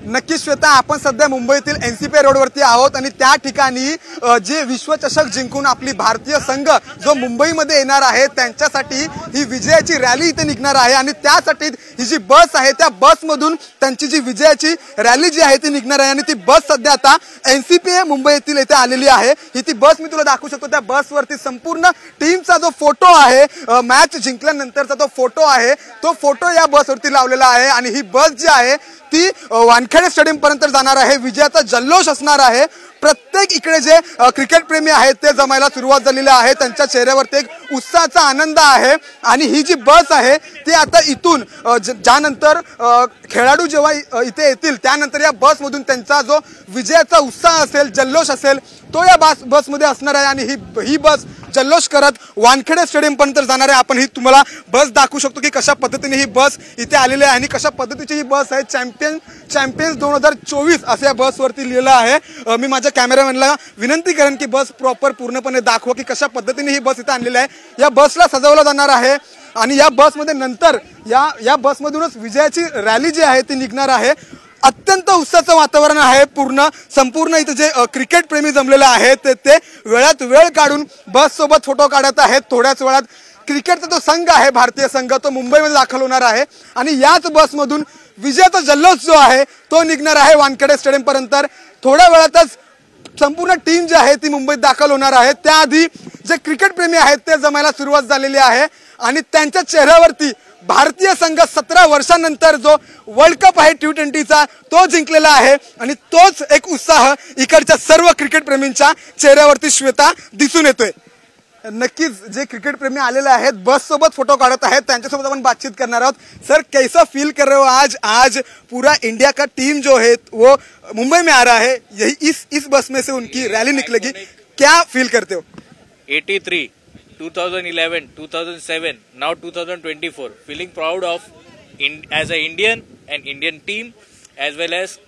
नक्कीच श्वेता, आपण सध्या मुंबईतील एनसीपी रोडवरती आहोत आणि त्या ठिकाणी जे विश्वचषक जिंकून आपली भारतीय संघ जो मुंबईमध्ये येणार आहे त्यांच्यासाठी ही विजयाची रॅली इथे निघणार आहे आणि त्यासाठी ही जी बस आहे त्या बसमधून त्यांची जी विजयाची रॅली जी आहे ती निघणार आहे आणि ती बस सध्या आता एनसीपी मुंबई येथील इथे आलेली आहे। ही ती बस मी तुला दाखवू शकतो। त्या बसवरती संपूर्ण टीमचा जो फोटो आहे, मॅच जिंकल्यानंतरचा तो फोटो आहे, तो फोटो या बसवरती लावलेला आहे आणि ही बस जी आहे ती वानखेडे स्टेडियम पर्यंत जाणार आहे। विजयाचा जल्लोष असणार आहे। प्रत्येक इकडे जे क्रिकेट प्रेमी आहेत ते जमायला सुरुवात झालेली आहे। त्यांच्या चेहऱ्यावरती एक उत्साहाचा आनंद आहे आणि ही जी बस आहे ती आता इथून ज्यानंतर खेळाडू जेव्हा इथे येतील त्यानंतर या बसमधून त्यांचा जो विजयाचा उत्साह असेल, जल्लोष असेल तो या बसमध्ये असणार आहे आणि ही बस जल्लोष करत वानखेडे स्टेडियम पर्यंत जाणार आहे। आपण ही तुम्हाला बस दाखवू शकतो की कशा पद्धतीने ही बस इथे आलेली आहे आणि कशा पद्धतीची ही बस आहे। चॅम्पियन्स 2024 असं या बसवरती लिहिलं आहे। मी माझ्या कॅमेरामॅनला विनंती करेन की बस प्रॉपर पूर्णपणे दाखवा की कशा पद्धतीने ही बस इथे आणलेली आहे। या बसला सजवलं जाणार आहे आणि या बसमध्ये नंतर या बसमधूनच विजयाची रॅली जी आहे ती निघणार आहे। अत्यंत उत्साहाचं वातावरण आहे। संपूर्ण इथे जे क्रिकेट प्रेमी जमलेले आहेत ते वेळात वेळ काढून बस सोबत फोटो काढत आहेत। थोड्याच वेळात क्रिकेटचा जो संघ आहे, भारतीय संघ, तो मुंबईमध्ये दाखल होणार आहे आणि याच बसमधून विजयाचा जल्लोष जो आहे तो निघणार आहे वानखेडे स्टेडियम पर्यंत। थोड्या वेळातच संपूर्ण टीम जी आहे ती मुंबईत दाखल होणार आहे। त्याआधी जे क्रिकेट प्रेमी आहेत ते जमायला सुरुवात झालेली आहे आणि त्यांच्या चेहऱ्यावरती भारतीय संघ 17 वर्षांनंतर जो वर्ल्ड कप आहे T20चा तो जिंकलेला आहे आणि तोच एक उत्साह इकडच्या सर्व क्रिकेट प्रेमींच्या चेहऱ्यावरती श्वेता दिसून येतोय। नक्कीच जे क्रिकेट प्रेमी आलेले आहेत बस सोबत फोटो काढत आहेत त्यांच्यासोबत आपण बातचीत करणार आहोत। सर, कैसा फील कर रहे हो आज पूरा इंडिया का टीम जो है वो मुंबई में आ रहा है, यही इस बस में से उनकी रैली निकलेगी, क्या फील करते हो? 83 2011 2007 now 2024 feeling proud of as a Indian and Indian team as well as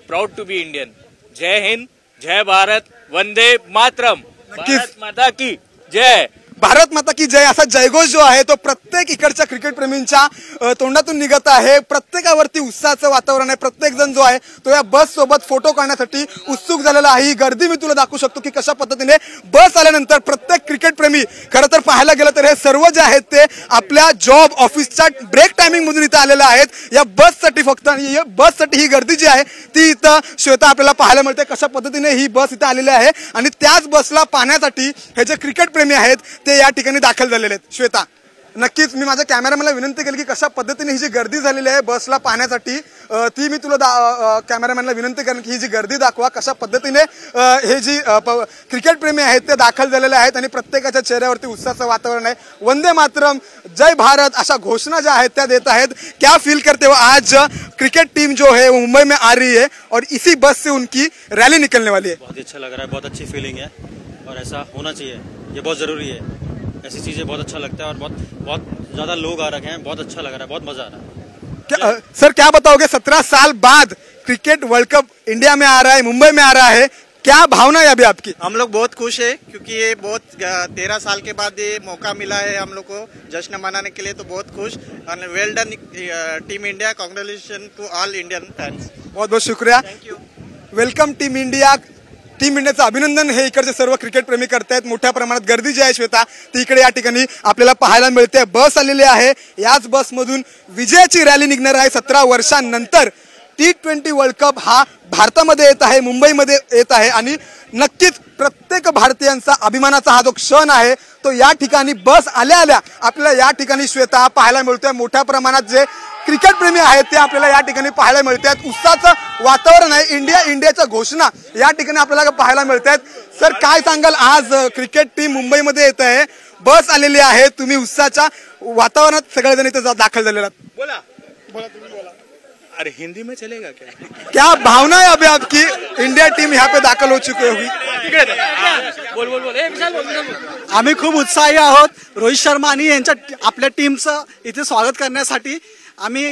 proud to be Indian। जय हिंद, जय भारत, वंदे मातरम, भारत माता की जय। भारत माता की जय असा जयघोष जो आहे तो प्रत्येक इकडच्या क्रिकेट प्रेमींच्या तोंडातून निघत आहे। प्रत्येकावरती उत्साहाचं वातावरण आहे। प्रत्येक जण जो आहे तो या बस सोबत फोटो काढण्यासाठी उत्सुक झालेला आहे। ही गर्दी मी तुला दाखवू शकतो की कशा पद्धतीने बस आल्यानंतर प्रत्येक क्रिकेट प्रेमी, खरं तर पाहायला गेलं तर हे सर्व जे आहेत ते आपल्या जॉब ऑफिसच्या ब्रेक टायमिंग मधून इथं आलेले आहेत या बससाठी। फक्त बससाठी ही गर्दी जी आहे ती इथं श्वेता आपल्याला पाहायला मिळते कशा पद्धतीने ही बस इथं आलेली आहे आणि त्याच बसला पाहण्यासाठी हे जे क्रिकेट प्रेमी आहेत ते या ठिकाणी दाखल झालेले आहेत। श्वेता, नक्कीच मी माझ्या कॅमेरामॅनला विनंती केली की कशा पद्धतीने ही जी गर्दी झालेली आहे बसला पाहण्यासाठी ती मी तुला कॅमेरामॅनला विनंती करेन की ही जी गर्दी दाखवा, कशा पद्धतीने हे जी क्रिकेट प्रेमी आहेत ते दाखल झालेले आहेत आणि प्रत्येकाच्या चेहऱ्यावरती उत्साहाचं वातावरण आहे। वंदे मातरम, जय भारत अशा घोषणा ज्या आहेत त्या देत आहेत। क्या फील करते हो आज क्रिकेट टीम जो है वो मुंबई में आ रही है और इसी बस से उनकी रैली निकलने वाली है? बहुत अच्छा लग रहा है, बहुत अच्छी फीलिंग है और ऐसा होना चाहिए, ये बहुत जरूरी है। ऐसी चीजें बहुत अच्छा लगता है और बहुत ज्यादा लोग आ रखे हैं, बहुत अच्छा लग रहा है, बहुत मजा आ रहा है। सर, क्या बताओगे 17 साल बाद क्रिकेट वर्ल्ड कप इंडिया में आ रहा है, मुंबई में आ रहा है, क्या भावना है अभी आपकी? हम लोग बहुत खुश है क्योंकि ये बहुत 13 साल के बाद ये मौका मिला है हम लोग को जश्न मनाने के लिए, तो बहुत खुश। और well done team India, congratulation to all Indian fans. बहुत बहुत शुक्रिया, thank you, welcome team India. Team इंडियाचं अभिनंदन हे इकडचे सर्व क्रिकेट प्रेमी करतायत। मोठ्या प्रमाणात गर्दी जी आहे श्वेता ती इकडे या ठिकाणी आपल्याला पाहायला मिळते। बस आलेली आहे, याच बसमधून विजयाची रॅली निघणार आहे। 17 वर्षांनंतर T20 वर्ल्ड कप हा भारतामध्ये येत आहे, मुंबईमध्ये येत आहे आणि नक्कीच प्रत्येक भारतीयांचा अभिमानाचा हा जो क्षण आहे तो या ठिकाणी बस आल्या आल्या आपल्याला या ठिकाणी श्वेता पाहायला मिळतोय। मोठ्या प्रमाणात जे क्रिकेट प्रेमी आहेत ते आपल्याला या ठिकाणी पाहायला मिळतात। उत्साहाचं वातावरण आहे, इंडियाच्या घोषणा या ठिकाणी आपल्याला पाहायला मिळतात। सर, काय सांगाल आज क्रिकेट टीम मुंबईमध्ये येत आहे, बस आलेली आहे, तुम्ही उत्साहाच्या वातावरणात सगळेजण इथे दाखल झालेले आहात, बोला तुम्ही बोला। अरे हिंदी में चलेगा क्या भावना है अभी आपकी? इंडिया टीम यहाँ पे दाखल हो चुकी होगी। आम्ही खूप उत्साही आहोत। रोहित शर्मा आणि यांच्या आपल्या टीमचं इथे स्वागत करण्यासाठी आम्ही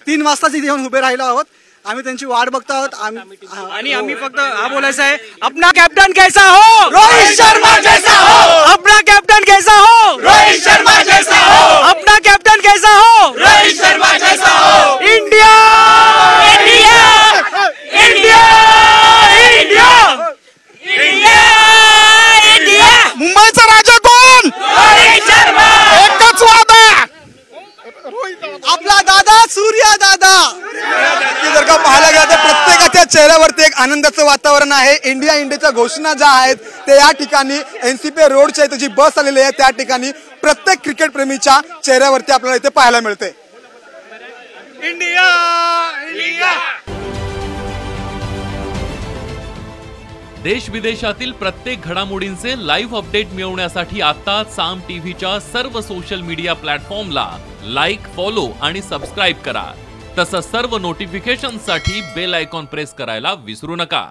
3 वाजताच इथे येऊन उभे राहिलो आहोत। आम्ही त्यांची वाट बघतो आहोत आणि आम्ही फक्त हा बोलायचं आहे, अपना कॅप्टन कैसा हो, रोहित शर्मा जैसा हो, अपना कॅप्टन कैसा हो, रोहित शर्मा जैसा हो, अपना कॅप्टन कैसा हो, रोहित शर्मा जैसा हो, इंडिया इंडिया। आनंदाचं वातावरण आहे. इंडियाच्या घोषणा ज्या आहेत ते या ठिकाणी एनसीपी रोडच्या इथे जी बस आलेली आहे त्या ठिकाणी प्रत्येक क्रिकेट प्रेमीच्या चेहऱ्यावरती आपल्याला इथे पाहायला मिळते. India India. देश विदेशातील प्रत्येक घडामोडींचे लाईव्ह अपडेट मिळवण्यासाठी आता साम टीव्हीच्या सर्व सोशल मीडिया प्लॅटफॉर्मला लाईक, फॉलो आणि सबस्क्राईब करा. तसंच सर्व नोटिफिकेशनसाठी बेल आयकॉन प्रेस करायला विसरू नका.